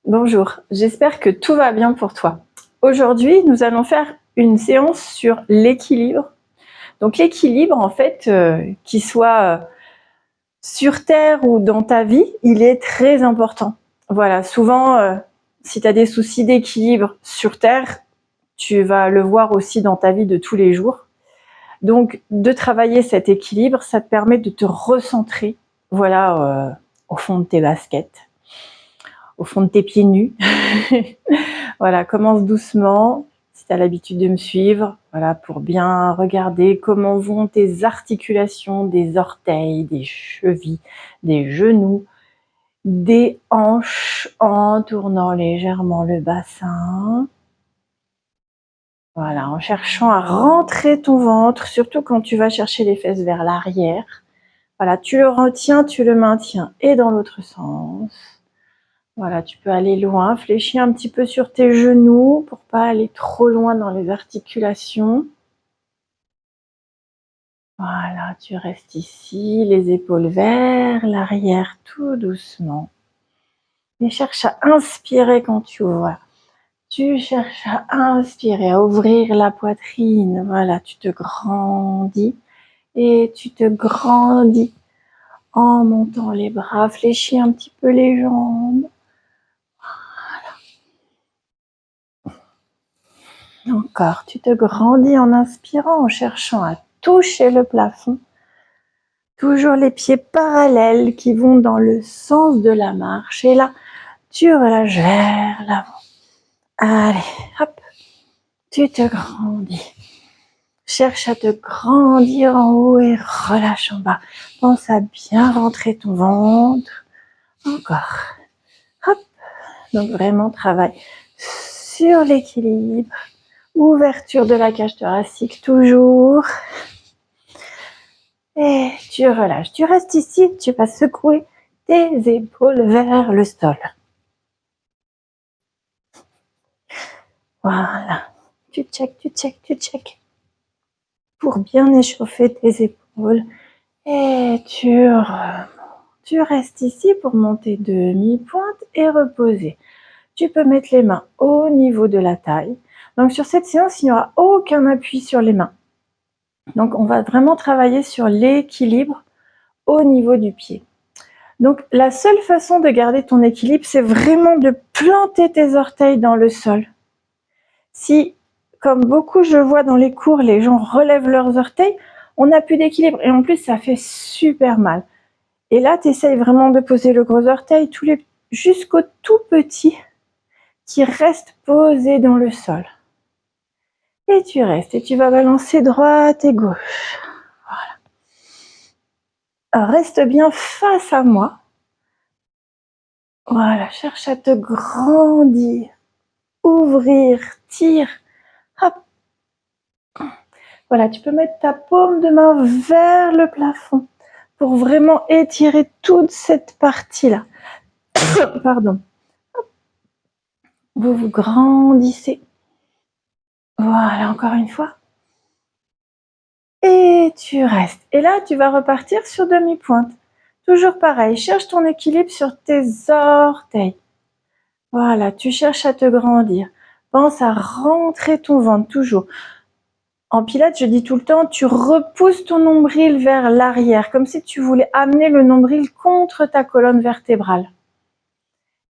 Bonjour, j'espère que tout va bien pour toi. Aujourd'hui, nous allons faire une séance sur l'équilibre. Donc l'équilibre, en fait, qu'il soit sur Terre ou dans ta vie, il est très important. Voilà, souvent, si tu as des soucis d'équilibre sur Terre, tu vas le voir aussi dans ta vie de tous les jours. Donc, de travailler cet équilibre, ça te permet de te recentrer, voilà, au fond de tes baskets, au fond de tes pieds nus. Voilà, commence doucement, si tu as l'habitude de me suivre, voilà, pour bien regarder comment vont tes articulations des orteils, des chevilles, des genoux, des hanches, en tournant légèrement le bassin. Voilà, en cherchant à rentrer ton ventre, surtout quand tu vas chercher les fesses vers l'arrière. Voilà, tu le retiens, tu le maintiens, et dans l'autre sens. Voilà, tu peux aller loin, fléchis un petit peu sur tes genoux pour pas aller trop loin dans les articulations. Voilà, tu restes ici, les épaules vers l'arrière, tout doucement. Et cherche à inspirer quand tu ouvres. Tu cherches à inspirer, à ouvrir la poitrine. Voilà, tu te grandis et tu te grandis en montant les bras, fléchis un petit peu les jambes. Encore, tu te grandis en inspirant, en cherchant à toucher le plafond. Toujours les pieds parallèles qui vont dans le sens de la marche. Et là, tu relâches vers l'avant. Allez, hop, tu te grandis. Cherche à te grandir en haut et relâche en bas. Pense à bien rentrer ton ventre. Encore. Hop. Donc vraiment, travaille sur l'équilibre. Ouverture de la cage thoracique, toujours. Et tu relâches. Tu restes ici, tu vas secouer tes épaules vers le sol. Voilà. Tu check. Pour bien échauffer tes épaules. Et tu restes ici pour monter demi-pointe et reposer. Tu peux mettre les mains au niveau de la taille. Donc sur cette séance, il n'y aura aucun appui sur les mains. Donc on va vraiment travailler sur l'équilibre au niveau du pied. Donc la seule façon de garder ton équilibre, c'est vraiment de planter tes orteils dans le sol. Si, comme beaucoup je vois dans les cours, les gens relèvent leurs orteils, on n'a plus d'équilibre et en plus ça fait super mal. Et là, tu essayes vraiment de poser le gros orteil jusqu'au tout petit qui reste posé dans le sol. Et tu restes et tu vas balancer droite et gauche. Voilà. Alors, reste bien face à moi. Voilà, cherche à te grandir, ouvrir, tire. Hop. Voilà, tu peux mettre ta paume de main vers le plafond pour vraiment étirer toute cette partie-là. Pardon. Vous vous grandissez. Voilà, encore une fois. Et tu restes. Et là, tu vas repartir sur demi-pointe. Toujours pareil, cherche ton équilibre sur tes orteils. Voilà, tu cherches à te grandir. Pense à rentrer ton ventre, toujours. En pilates, je dis tout le temps, tu repousses ton nombril vers l'arrière, comme si tu voulais amener le nombril contre ta colonne vertébrale.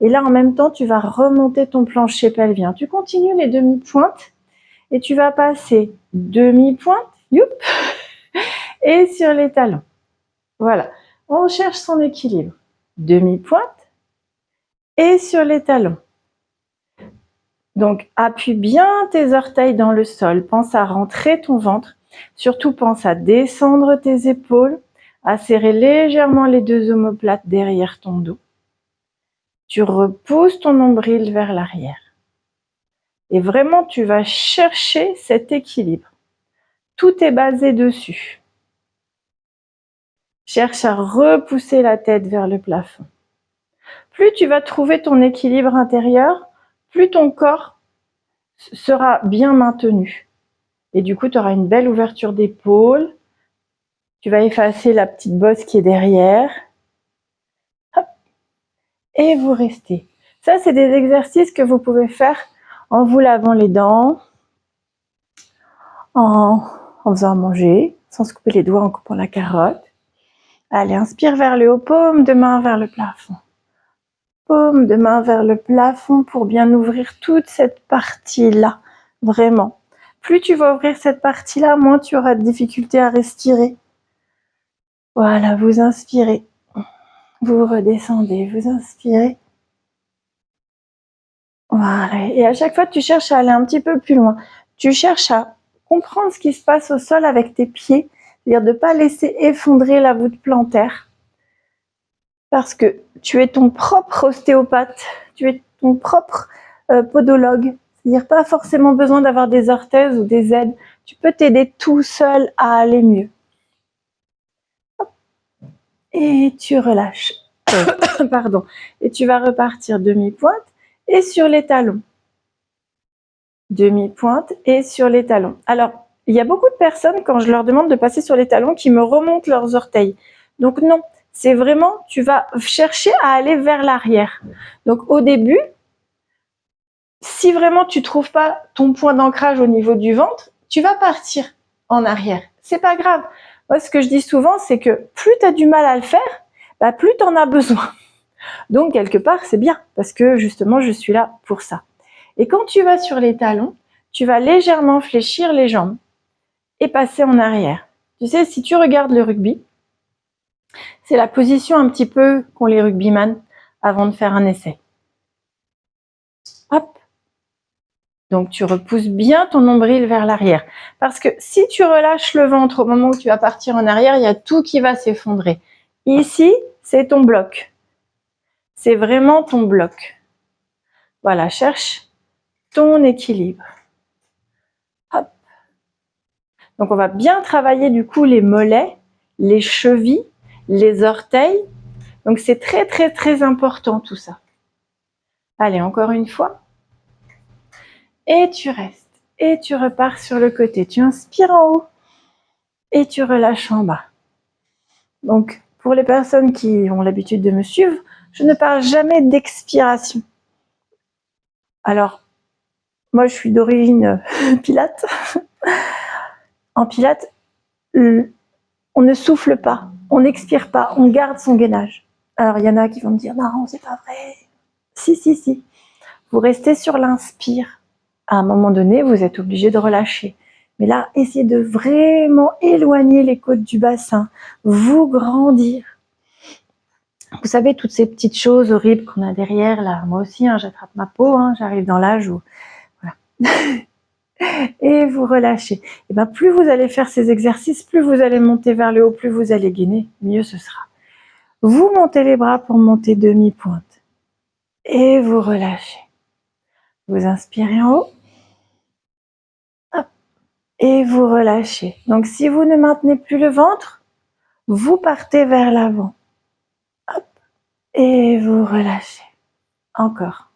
Et là, en même temps, tu vas remonter ton plancher pelvien. Tu continues les demi-pointes et tu vas passer demi-pointe, youp, et sur les talons. Voilà, on cherche son équilibre. Demi-pointe et sur les talons. Donc, appuie bien tes orteils dans le sol. Pense à rentrer ton ventre. Surtout, pense à descendre tes épaules, à serrer légèrement les deux omoplates derrière ton dos. Tu repousses ton nombril vers l'arrière. Et vraiment, tu vas chercher cet équilibre. Tout est basé dessus. Cherche à repousser la tête vers le plafond. Plus tu vas trouver ton équilibre intérieur, plus ton corps sera bien maintenu. Et du coup, tu auras une belle ouverture d'épaule. Tu vas effacer la petite bosse qui est derrière. Hop. Et vous restez. Ça, c'est des exercices que vous pouvez faire en vous lavant les dents, en faisant à manger, sans se couper les doigts en coupant la carotte. Allez, inspire vers le haut, paume de main vers le plafond. Paume de main vers le plafond pour bien ouvrir toute cette partie-là, vraiment. Plus tu vas ouvrir cette partie-là, moins tu auras de difficulté à respirer. Voilà, vous inspirez, vous redescendez, vous inspirez. Voilà, et à chaque fois, tu cherches à aller un petit peu plus loin. Tu cherches à comprendre ce qui se passe au sol avec tes pieds, c'est-à-dire de ne pas laisser effondrer la voûte plantaire. Parce que tu es ton propre ostéopathe, tu es ton propre podologue. C'est-à-dire pas forcément besoin d'avoir des orthèses ou des aides. Tu peux t'aider tout seul à aller mieux. Et tu relâches. Pardon. Et tu vas repartir demi-pointe et sur les talons. Demi-pointe et sur les talons. Alors, il y a beaucoup de personnes, quand je leur demande de passer sur les talons, qui me remontent leurs orteils. Donc non, c'est vraiment, tu vas chercher à aller vers l'arrière. Donc au début, si vraiment tu trouves pas ton point d'ancrage au niveau du ventre, tu vas partir en arrière. C'est pas grave. Moi, ce que je dis souvent, c'est que plus tu as du mal à le faire, plus tu en as besoin. Donc quelque part, c'est bien, parce que justement, je suis là pour ça. Et quand tu vas sur les talons, tu vas légèrement fléchir les jambes et passer en arrière. Tu sais, si tu regardes le rugby, c'est la position un petit peu qu'ont les rugbyman avant de faire un essai. Hop. Donc tu repousses bien ton nombril vers l'arrière. Parce que si tu relâches le ventre au moment où tu vas partir en arrière, il y a tout qui va s'effondrer. Ici, c'est ton bloc. C'est vraiment ton bloc. Voilà, cherche ton équilibre. Hop. Donc on va bien travailler du coup les mollets, les chevilles, les orteils. Donc c'est très très très important tout ça. Allez, encore une fois. Et tu restes. Et tu repars sur le côté. Tu inspires en haut. Et tu relâches en bas. Donc, pour les personnes qui ont l'habitude de me suivre, je ne parle jamais d'expiration. Alors, moi je suis d'origine Pilate. En Pilate, on ne souffle pas, on n'expire pas, on garde son gainage. Alors, il y en a qui vont me dire, non, c'est pas vrai. Si. Vous restez sur l'inspire. À un moment donné, vous êtes obligé de relâcher. Mais là, essayez de vraiment éloigner les côtes du bassin, vous grandir. Vous savez, toutes ces petites choses horribles qu'on a derrière, là, moi aussi, j'attrape ma peau, j'arrive dans l'âge où... Voilà. Et vous relâchez. Et plus vous allez faire ces exercices, plus vous allez monter vers le haut, plus vous allez gainer, mieux ce sera. Vous montez les bras pour monter demi-pointe. Et vous relâchez. Vous inspirez en haut. Hop. Et vous relâchez. Donc, si vous ne maintenez plus le ventre, vous partez vers l'avant. Hop. Et vous relâchez. Encore.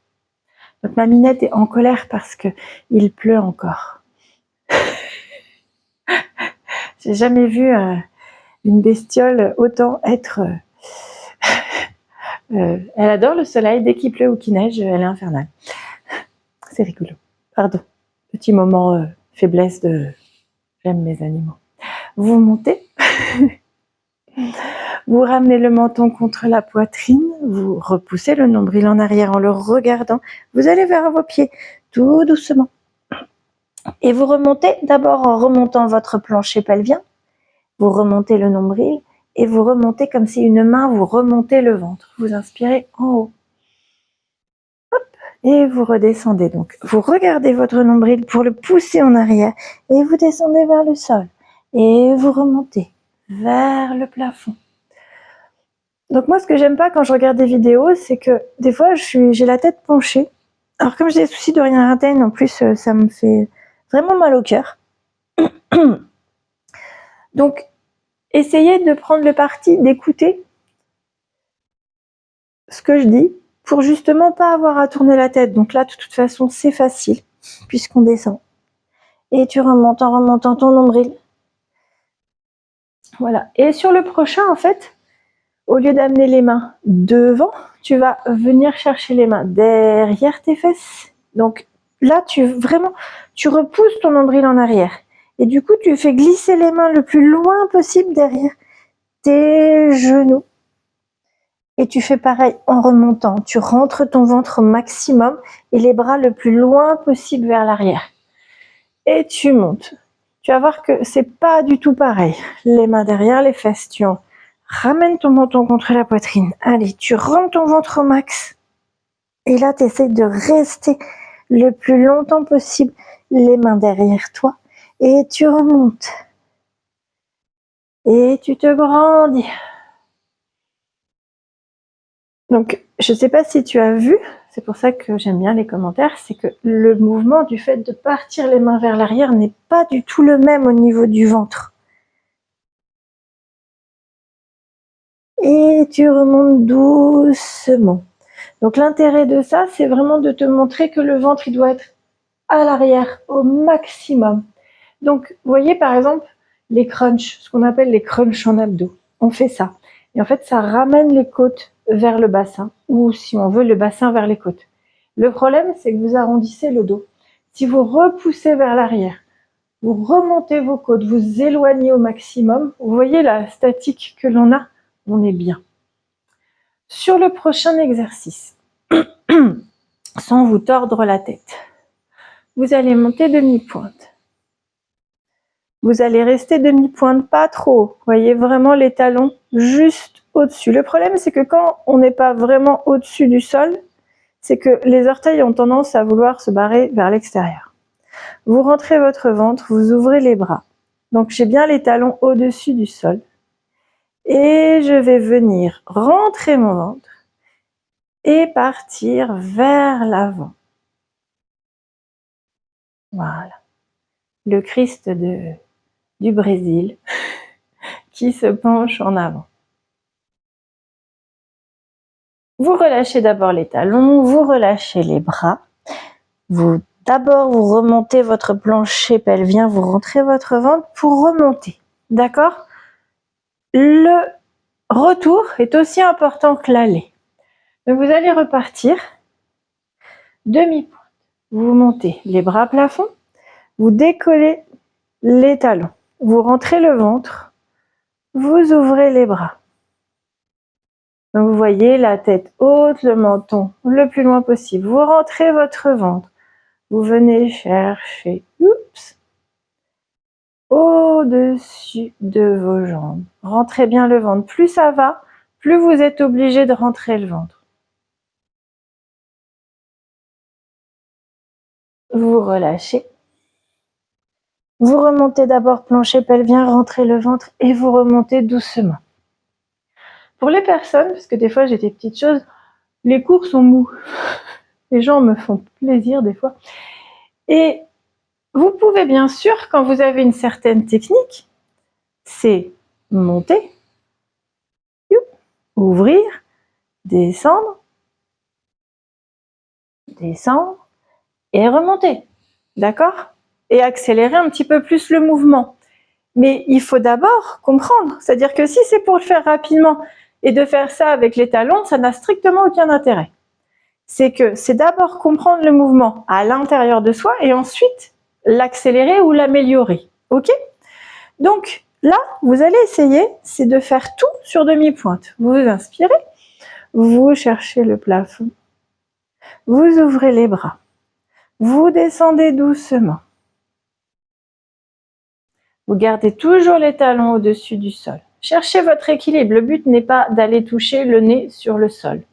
Donc ma minette est en colère parce que il pleut encore. J'ai jamais vu une bestiole autant être... elle adore le soleil, dès qu'il pleut ou qu'il neige, elle est infernale. C'est rigolo. Pardon. Petit moment faiblesse de... J'aime mes animaux. Vous montez. Vous ramenez le menton contre la poitrine, vous repoussez le nombril en arrière en le regardant, vous allez vers vos pieds, tout doucement. Et vous remontez d'abord en remontant votre plancher pelvien, vous remontez le nombril et vous remontez comme si une main vous remontait le ventre. Vous inspirez en haut. Hop, et vous redescendez donc. Vous regardez votre nombril pour le pousser en arrière et vous descendez vers le sol. Et vous remontez vers le plafond. Donc moi, ce que j'aime pas quand je regarde des vidéos, c'est que des fois, j'ai la tête penchée. Alors comme j'ai des soucis d'orientation, en plus, ça me fait vraiment mal au cœur. Donc, essayez de prendre le parti d'écouter ce que je dis pour justement pas avoir à tourner la tête. Donc là, de toute façon, c'est facile puisqu'on descend. Et tu remontes en remontant ton nombril. Voilà. Et sur le prochain, en fait, Au lieu d'amener les mains devant, tu vas venir chercher les mains derrière tes fesses. Donc là, tu repousses ton nombril en arrière. Et du coup, tu fais glisser les mains le plus loin possible derrière tes genoux. Et tu fais pareil en remontant. Tu rentres ton ventre au maximum et les bras le plus loin possible vers l'arrière. Et tu montes. Tu vas voir que c'est pas du tout pareil. Les mains derrière les fesses, tu ramènes ton menton contre la poitrine. Allez, tu rentres ton ventre au max. Et là, tu essaies de rester le plus longtemps possible les mains derrière toi. Et tu remontes. Et tu te grandis. Donc, je ne sais pas si tu as vu, c'est pour ça que j'aime bien les commentaires, c'est que le mouvement du fait de partir les mains vers l'arrière n'est pas du tout le même au niveau du ventre. Et tu remontes doucement. Donc l'intérêt de ça, c'est vraiment de te montrer que le ventre, il doit être à l'arrière au maximum. Donc, vous voyez par exemple les crunchs, ce qu'on appelle les crunchs en abdos. On fait ça. Et en fait, ça ramène les côtes vers le bassin, ou si on veut, le bassin vers les côtes. Le problème, c'est que vous arrondissez le dos. Si vous repoussez vers l'arrière, vous remontez vos côtes, vous éloignez au maximum, vous voyez la statique que l'on a, on est bien. Sur le prochain exercice, sans vous tordre la tête, vous allez monter demi-pointe. Vous allez rester demi-pointe, pas trop haut. Voyez vraiment les talons juste au-dessus. Le problème, c'est que quand on n'est pas vraiment au-dessus du sol, c'est que les orteils ont tendance à vouloir se barrer vers l'extérieur. Vous rentrez votre ventre, vous ouvrez les bras. Donc j'ai bien les talons au-dessus du sol. Et je vais venir rentrer mon ventre et partir vers l'avant. Voilà. Le Christ du Brésil qui se penche en avant. Vous relâchez d'abord les talons, vous relâchez les bras. D'abord, vous remontez votre plancher pelvien, vous rentrez votre ventre pour remonter. D'accord ? Le retour est aussi important que l'aller. Donc vous allez repartir demi-pointe. Vous montez les bras à plafond, vous décollez les talons, vous rentrez le ventre, vous ouvrez les bras. Donc vous voyez la tête haute, le menton le plus loin possible. Vous rentrez votre ventre, vous venez chercher au-dessus de vos jambes. Rentrez bien le ventre. Plus ça va, plus vous êtes obligé de rentrer le ventre. Vous relâchez. Vous remontez d'abord plancher pelvien, rentrez le ventre et vous remontez doucement. Pour les personnes, parce que des fois j'ai des petites choses, les cours sont mous. Les gens me font plaisir des fois. Et vous pouvez bien sûr, quand vous avez une certaine technique, c'est monter, ouvrir, descendre et remonter. D'accord ? Et accélérer un petit peu plus le mouvement. Mais il faut d'abord comprendre. C'est-à-dire que si c'est pour le faire rapidement et de faire ça avec les talons, ça n'a strictement aucun intérêt. C'est que c'est d'abord comprendre le mouvement à l'intérieur de soi et ensuite l'accélérer ou l'améliorer. Ok ? Donc là, vous allez essayer, c'est de faire tout sur demi-pointe. Vous inspirez, vous cherchez le plafond, vous ouvrez les bras, vous descendez doucement. Vous gardez toujours les talons au-dessus du sol. Cherchez votre équilibre. Le but n'est pas d'aller toucher le nez sur le sol.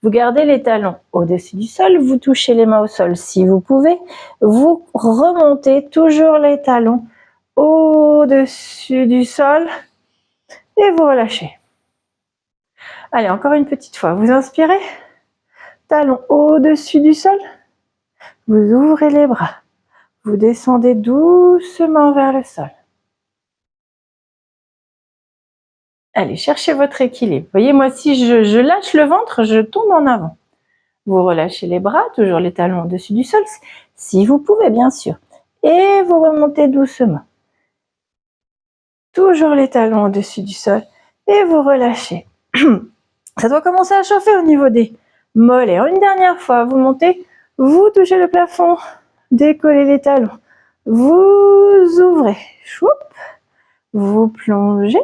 Vous gardez les talons au-dessus du sol, vous touchez les mains au sol si vous pouvez. Vous remontez toujours les talons au-dessus du sol et vous relâchez. Allez, encore une petite fois. Vous inspirez. Talons au-dessus du sol. Vous ouvrez les bras. Vous descendez doucement vers le sol. Allez, cherchez votre équilibre. Voyez, moi, si je lâche le ventre, je tombe en avant. Vous relâchez les bras, toujours les talons au-dessus du sol, si vous pouvez, bien sûr. Et vous remontez doucement. Toujours les talons au-dessus du sol. Et vous relâchez. Ça doit commencer à chauffer au niveau des mollets. Une dernière fois, vous montez, vous touchez le plafond, décollez les talons, vous ouvrez, choup, vous plongez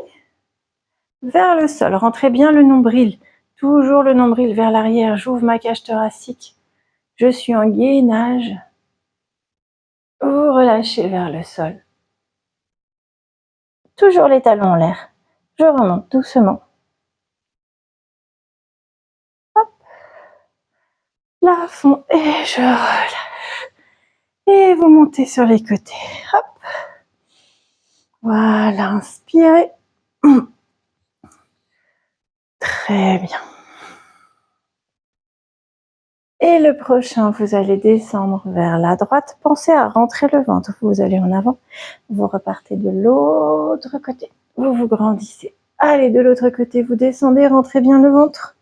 vers le sol. Rentrez bien le nombril, toujours le nombril vers l'arrière. J'ouvre ma cage thoracique. Je suis en gainage. Vous relâchez vers le sol. Toujours les talons en l'air. Je remonte doucement. Hop. Plafond et je relâche. Et vous montez sur les côtés. Hop. Voilà, inspirez. Très bien. Et le prochain, vous allez descendre vers la droite. Pensez à rentrer le ventre. Vous allez en avant. Vous repartez de l'autre côté. Vous vous grandissez. Allez, de l'autre côté, vous descendez. Rentrez bien le ventre.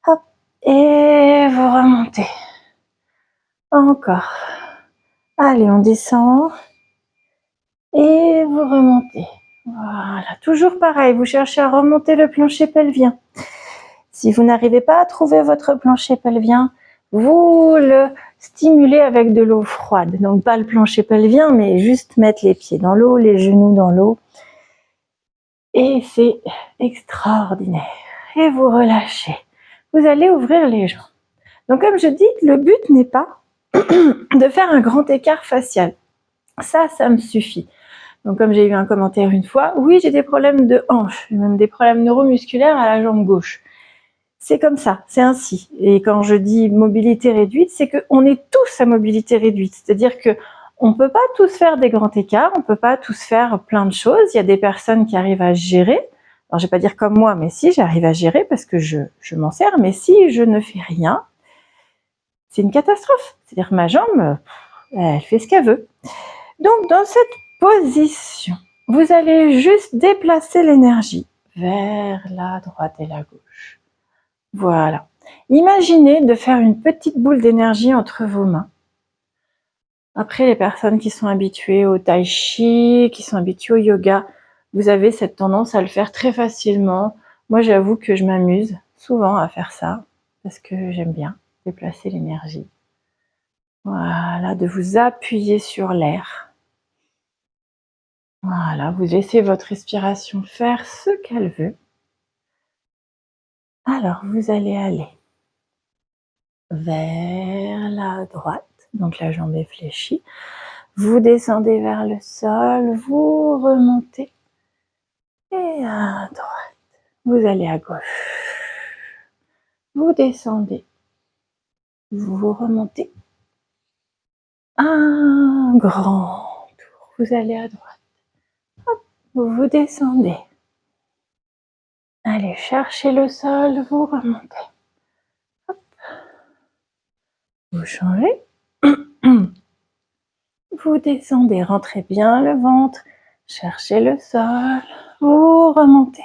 Hop. Et vous remontez. Encore. Allez, on descend. Et vous remontez. Voilà. Toujours pareil. Vous cherchez à remonter le plancher pelvien. Si vous n'arrivez pas à trouver votre plancher pelvien, vous le stimulez avec de l'eau froide. Donc pas le plancher pelvien, mais juste mettre les pieds dans l'eau, les genoux dans l'eau. Et c'est extraordinaire. Et vous relâchez. Vous allez ouvrir les jambes. Donc comme je dis, le but n'est pas de faire un grand écart facial. Ça me suffit. Donc comme j'ai eu un commentaire une fois, oui, j'ai des problèmes de hanche, même des problèmes neuromusculaires à la jambe gauche. C'est comme ça, c'est ainsi. Et quand je dis mobilité réduite, c'est qu'on est tous à mobilité réduite. C'est-à-dire que on ne peut pas tous faire des grands écarts, on ne peut pas tous faire plein de choses. Il y a des personnes qui arrivent à gérer. Alors je vais pas dire comme moi, mais si, j'arrive à gérer parce que je m'en sers. Mais si je ne fais rien, c'est une catastrophe. C'est-à-dire que ma jambe, elle fait ce qu'elle veut. Donc dans cette position, vous allez juste déplacer l'énergie vers la droite et la gauche. Voilà. Imaginez de faire une petite boule d'énergie entre vos mains. Après, les personnes qui sont habituées au tai chi, qui sont habituées au yoga, vous avez cette tendance à le faire très facilement. Moi, j'avoue que je m'amuse souvent à faire ça parce que j'aime bien déplacer l'énergie. Voilà, de vous appuyer sur l'air. Voilà, vous laissez votre respiration faire ce qu'elle veut. Alors, vous allez aller vers la droite, donc la jambe est fléchie. Vous descendez vers le sol, vous remontez et à droite. Vous allez à gauche. Vous descendez. Vous remontez. Un grand tour. Vous allez à droite. Hop, vous descendez. Allez chercher le sol, vous remontez. Hop. Vous changez. Vous descendez, rentrez bien le ventre, cherchez le sol, vous remontez.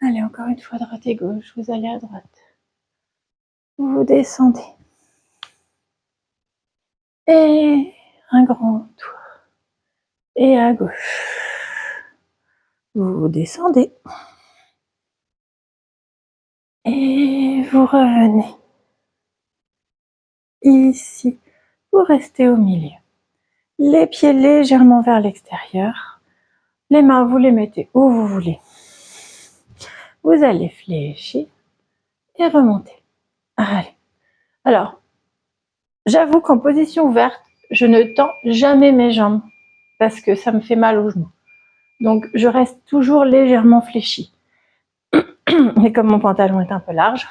Allez, encore une fois, droite et gauche, vous allez à droite. Vous descendez. Et un grand tour. Et à gauche. Vous descendez. Et vous revenez. Ici, vous restez au milieu. Les pieds légèrement vers l'extérieur. Les mains, vous les mettez où vous voulez. Vous allez fléchir et remonter. Allez. Alors, j'avoue qu'en position ouverte, je ne tends jamais mes jambes parce que ça me fait mal aux genoux. Donc, je reste toujours légèrement fléchie. Et comme mon pantalon est un peu large,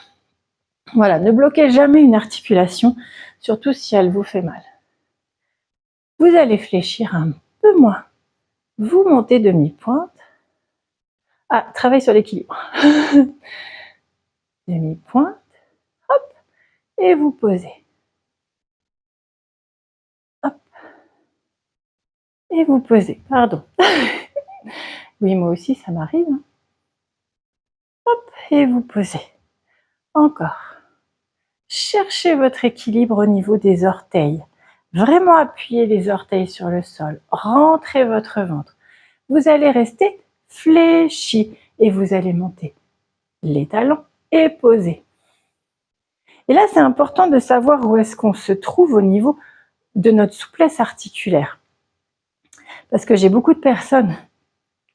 voilà, ne bloquez jamais une articulation, surtout si elle vous fait mal. Vous allez fléchir un peu moins. Vous montez demi-pointe. Ah, travaille sur l'équilibre. Demi-pointe. Hop. Et vous posez. Hop. Et vous posez. Pardon. Oui, moi aussi, ça m'arrive. Hop. Et vous posez. Encore. Cherchez votre équilibre au niveau des orteils. Vraiment appuyez les orteils sur le sol. Rentrez votre ventre. Vous allez rester fléchi et vous allez monter les talons et posez. Et là, c'est important de savoir où est-ce qu'on se trouve au niveau de notre souplesse articulaire. Parce que j'ai beaucoup de personnes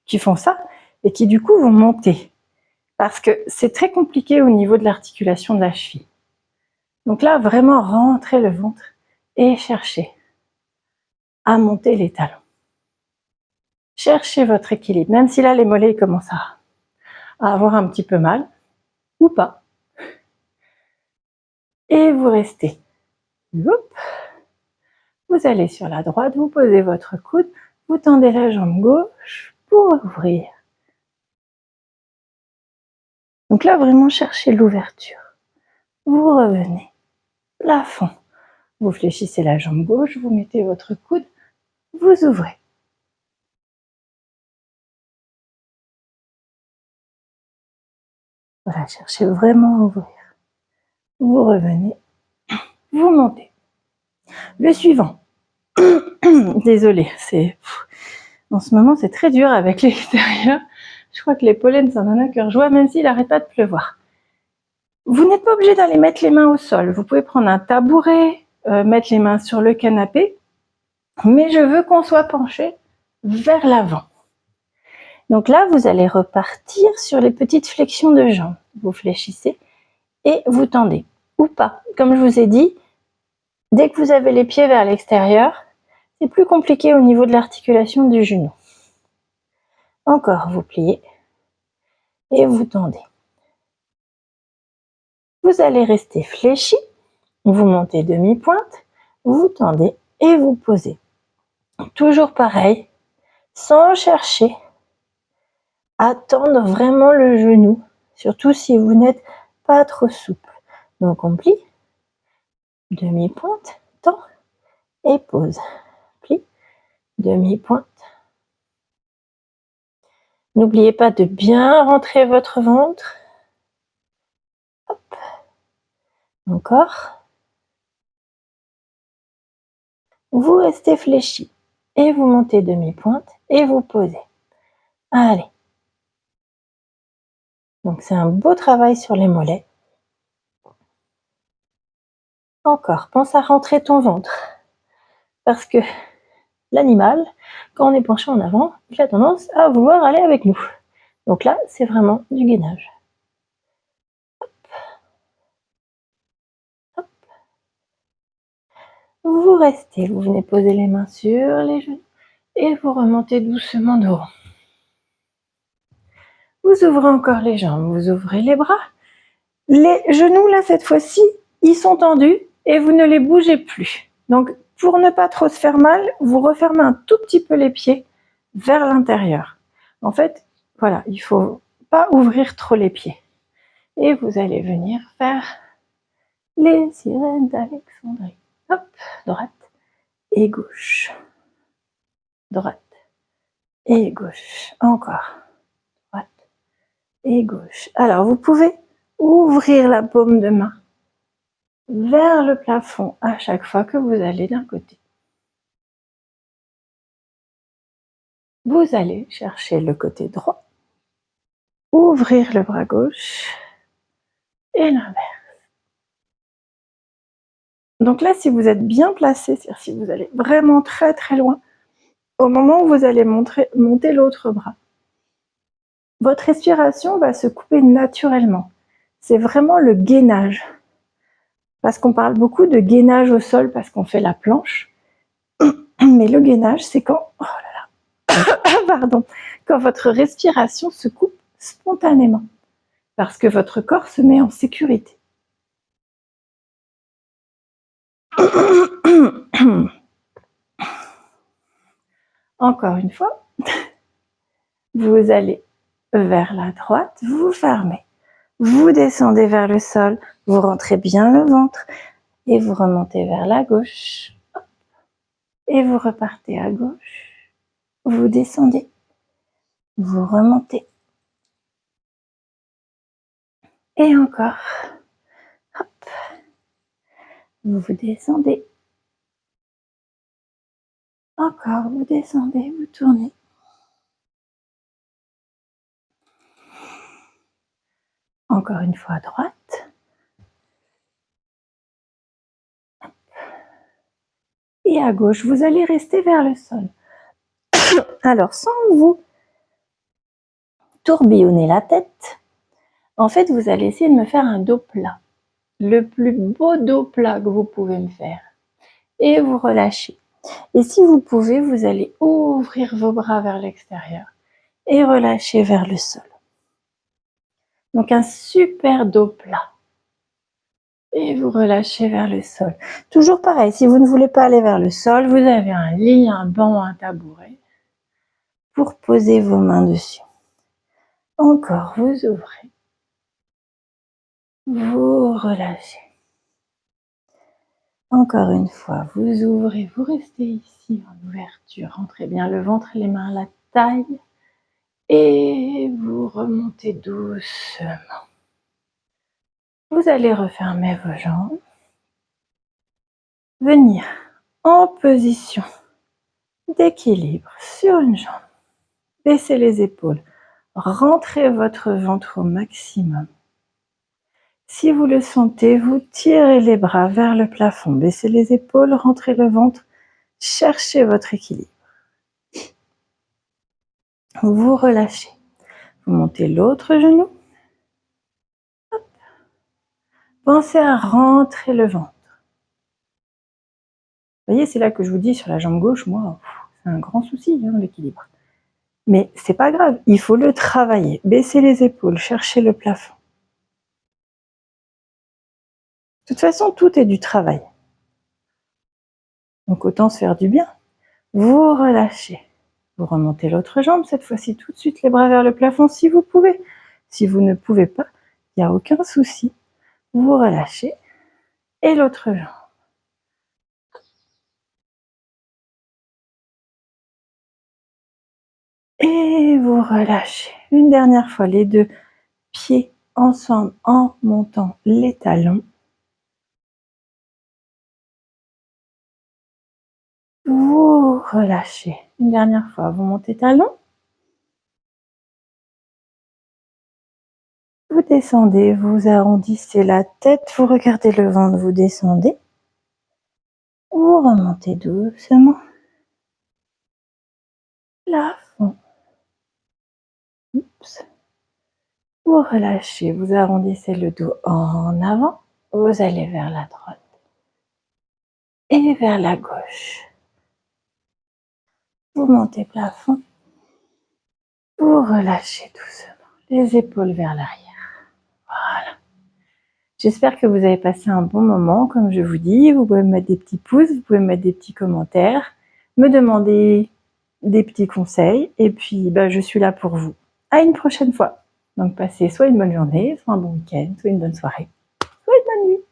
qui font ça et qui du coup vont monter. Parce que c'est très compliqué au niveau de l'articulation de la cheville. Donc là, vraiment rentrez le ventre et cherchez à monter les talons. Cherchez votre équilibre, même si là les mollets commencent à avoir un petit peu mal, ou pas. Et vous restez. Hop. Vous allez sur la droite, vous posez votre coude, vous tendez la jambe gauche pour ouvrir. Donc là, vraiment cherchez l'ouverture. Vous revenez, plafond. Vous fléchissez la jambe gauche, vous mettez votre coude, vous ouvrez. Voilà, cherchez vraiment à ouvrir. Vous revenez, vous montez. Le suivant. Désolée, en ce moment c'est très dur avec l'extérieur. Je crois que les pollens en ont un cœur joie, même s'il n'arrête pas de pleuvoir. Vous n'êtes pas obligé d'aller mettre les mains au sol. Vous pouvez prendre un tabouret, mettre les mains sur le canapé, mais je veux qu'on soit penché vers l'avant. Donc là, vous allez repartir sur les petites flexions de jambes. Vous fléchissez et vous tendez, ou pas. Comme je vous ai dit, dès que vous avez les pieds vers l'extérieur, c'est plus compliqué au niveau de l'articulation du genou. Encore, vous pliez et vous tendez. Vous allez rester fléchi, vous montez demi-pointe, vous tendez et vous posez. Toujours pareil, sans chercher à tendre vraiment le genou, surtout si vous n'êtes pas trop souple. Donc on plie, demi-pointe, tend et pose. Plie, demi-pointe. N'oubliez pas de bien rentrer votre ventre. Hop. Encore. Vous restez fléchi et vous montez demi-pointe et vous posez. Allez. Donc c'est un beau travail sur les mollets. Encore, pense à rentrer ton ventre. Parce que l'animal, quand on est penché en avant, il a tendance à vouloir aller avec nous. Donc là, c'est vraiment du gainage. Hop. Hop. Vous restez, vous venez poser les mains sur les genoux et vous remontez doucement de haut. Vous ouvrez encore les jambes, vous ouvrez les bras. Les genoux, là, cette fois-ci, ils sont tendus et vous ne les bougez plus. Donc, pour ne pas trop se faire mal, vous refermez un tout petit peu les pieds vers l'intérieur. En fait, voilà, il ne faut pas ouvrir trop les pieds. Et vous allez venir faire les sirènes d'Alexandrie. Hop, droite et gauche. Droite et gauche. Encore. Droite et gauche. Alors, vous pouvez ouvrir la paume de main vers le plafond à chaque fois que vous allez d'un côté. Vous allez chercher le côté droit, ouvrir le bras gauche et l'inverse. Donc là, si vous êtes bien placé, c'est-à-dire si vous allez vraiment très très loin, au moment où vous allez monter l'autre bras, votre respiration va se couper naturellement. C'est vraiment le gainage. Parce qu'on parle beaucoup de gainage au sol parce qu'on fait la planche. Mais le gainage, c'est quand, oh là là, pardon, quand votre respiration se coupe spontanément. Parce que votre corps se met en sécurité. Encore une fois, vous allez vers la droite, vous fermez, vous descendez vers le sol, vous rentrez bien le ventre et vous remontez vers la gauche et vous repartez à gauche, vous descendez, vous remontez et encore, hop, vous descendez, encore, vous descendez, vous tournez. Encore une fois à droite. Et à gauche, vous allez rester vers le sol. Alors, sans vous tourbillonner la tête, en fait, vous allez essayer de me faire un dos plat. Le plus beau dos plat que vous pouvez me faire. Et vous relâchez. Et si vous pouvez, vous allez ouvrir vos bras vers l'extérieur et relâcher vers le sol. Donc un super dos plat. Et vous relâchez vers le sol. Toujours pareil, si vous ne voulez pas aller vers le sol, vous avez un lit, un banc, un tabouret pour poser vos mains dessus. Encore, vous ouvrez. Vous relâchez. Encore une fois, vous ouvrez, vous restez ici en ouverture. Rentrez bien le ventre et les mains à la taille. Et vous remontez doucement. Vous allez refermer vos jambes. Venir en position d'équilibre sur une jambe. Baissez les épaules. Rentrez votre ventre au maximum. Si vous le sentez, vous tirez les bras vers le plafond. Baissez les épaules, rentrez le ventre. Cherchez votre équilibre. Vous relâchez. Vous montez l'autre genou. Hop. Pensez à rentrer le ventre. Vous voyez, c'est là que je vous dis, sur la jambe gauche, moi, c'est un grand souci, l'équilibre. Mais c'est pas grave, il faut le travailler. Baissez les épaules, cherchez le plafond. De toute façon, tout est du travail. Donc autant se faire du bien. Vous relâchez. Vous remontez l'autre jambe, cette fois-ci tout de suite les bras vers le plafond si vous pouvez. Si vous ne pouvez pas, il n'y a aucun souci. Vous relâchez. Et l'autre jambe. Et vous relâchez. Une dernière fois, les deux pieds ensemble en montant les talons. Vous relâchez. Une dernière fois, vous montez talons. Vous descendez, vous arrondissez la tête, vous regardez le ventre, vous descendez. Vous remontez doucement. Plafond. Oups. Vous relâchez, vous arrondissez le dos en avant. Vous allez vers la droite et vers la gauche. Vous montez plafond. Vous relâchez doucement. Les épaules vers l'arrière. Voilà. J'espère que vous avez passé un bon moment, comme je vous dis. Vous pouvez me mettre des petits pouces, vous pouvez me mettre des petits commentaires, me demander des petits conseils. Et puis, je suis là pour vous. À une prochaine fois. Donc, passez soit une bonne journée, soit un bon week-end, soit une bonne soirée, soit une bonne nuit.